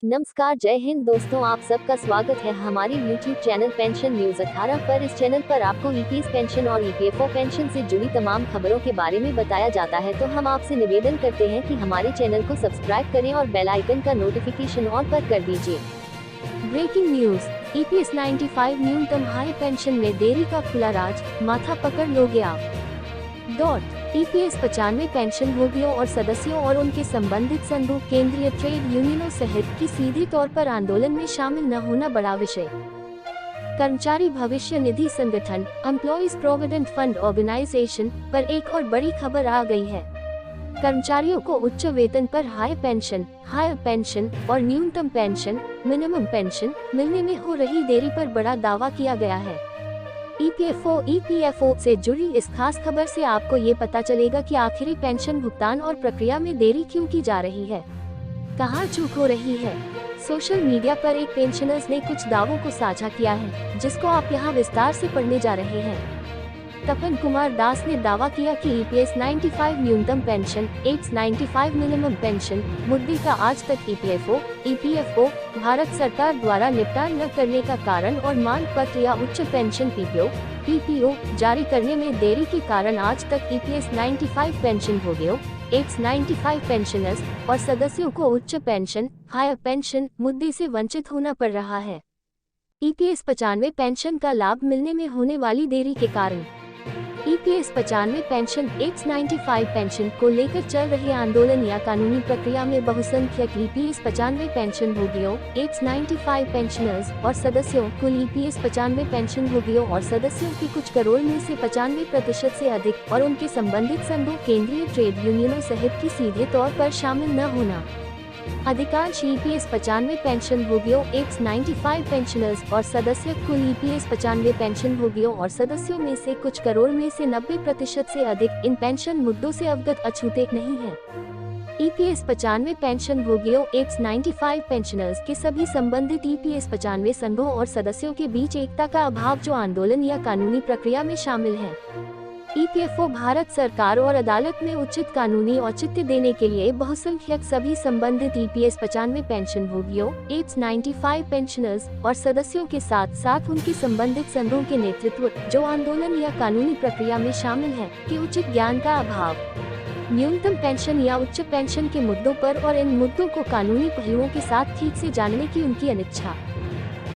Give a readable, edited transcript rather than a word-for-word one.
नमस्कार, जय हिंद दोस्तों, आप सबका स्वागत है हमारे YouTube चैनल पेंशन न्यूज 18 पर। इस चैनल पर आपको ईपीएस पेंशन और ईपीएफओ पेंशन से जुड़ी तमाम खबरों के बारे में बताया जाता है। तो हम आपसे निवेदन करते हैं कि हमारे चैनल को सब्सक्राइब करें और बेल आइकन का नोटिफिकेशन ऑन पर कर दीजिए। ब्रेकिंग न्यूज, ईपीएस 95 न्यूनतम हाई पेंशन में देरी का खुला राज, माथा पकड़ लोगे आप। ईपीएस 95 पेंशन भोगियों और सदस्यों और उनके संबंधित संघों, केंद्रीय ट्रेड यूनियनों सहित की सीधे तौर पर आंदोलन में शामिल न होना बड़ा विषय। कर्मचारी भविष्य निधि संगठन एम्प्लॉइज प्रोविडेंट फंड ऑर्गेनाइजेशन पर एक और बड़ी खबर आ गई है। कर्मचारियों को उच्च वेतन पर हाई पेंशन, हायर पेंशन और न्यूनतम पेंशन, मिनिमम पेंशन मिलने में हो रही देरी पर बड़ा दावा किया गया है। ईपीएफओ से जुड़ी इस खास खबर से आपको ये पता चलेगा कि आखिरी पेंशन भुगतान और प्रक्रिया में देरी क्यों की जा रही है, कहाँ चूक हो रही है। सोशल मीडिया पर एक पेंशनर्स ने कुछ दावों को साझा किया है, जिसको आप यहाँ विस्तार से पढ़ने जा रहे हैं। तपन कुमार दास ने दावा किया कि ईपीएस 95 न्यूनतम पेंशन, एड्स 95 मिनिमम पेंशन मुद्दे का आज तक ईपीएफओ भारत सरकार द्वारा निपटान न करने का कारण और मांग पत्र या उच्च पेंशन पीपीओ जारी करने में देरी के कारण आज तक ईपीएस 95 पेंशन भोगियों, एड्स 95 पेंशनर्स और सदस्यों को उच्च पेंशन, हायर पेंशन मुद्दे से वंचित होना पड़ रहा है। ईपीएस 95 पेंशन का लाभ मिलने में होने वाली देरी के कारण ईपीएस 95 पेंशन, एड्स 95 पेंशन को लेकर चल रहे आंदोलन या कानूनी प्रक्रिया में बहुसंख्यक ईपीएस 95 पेंशन भोगियों, एड्स 95 पेंशनर्स और सदस्यों, कुल ईपीएस 95 पेंशन भोगियों और सदस्यों की कुछ करोड़ में से 95% से अधिक और उनके संबंधित संघों, केंद्रीय ट्रेड यूनियनों सहित की सीधे तौर पर शामिल न होना। अधिकांश ईपीएस 95 पेंशन भोगियों, एड्स 95 पेंशनर्स और सदस्य कुल ईपीएस 95 पेंशन भोगियों और सदस्यों में से कुछ करोड़ में से 90% से अधिक इन पेंशन मुद्दों से अवगत अछूते नहीं हैं। ईपीएस 95 पेंशन भोगियों, एड्स 95 पेंशनर्स के सभी संबंधित ईपीएस 95 संघों और सदस्यों के बीच एकता का अभाव जो आंदोलन या कानूनी प्रक्रिया में शामिल है। ईपीएफओ भारत सरकार और अदालत में उचित कानूनी औचित्य देने के लिए बहुसंख्यक सभी संबंधित ईपीएस 95 पेंशन भोगियों, एड्स 95 पेंशनर्स और सदस्यों के साथ साथ उनके संबंधित संघों के नेतृत्व जो आंदोलन या कानूनी प्रक्रिया में शामिल हैं, के उचित ज्ञान का अभाव, न्यूनतम पेंशन या उच्च पेंशन के मुद्दों पर और इन मुद्दों को कानूनी पहलुओं के साथ ठीक से जानने की उनकी अनिच्छा।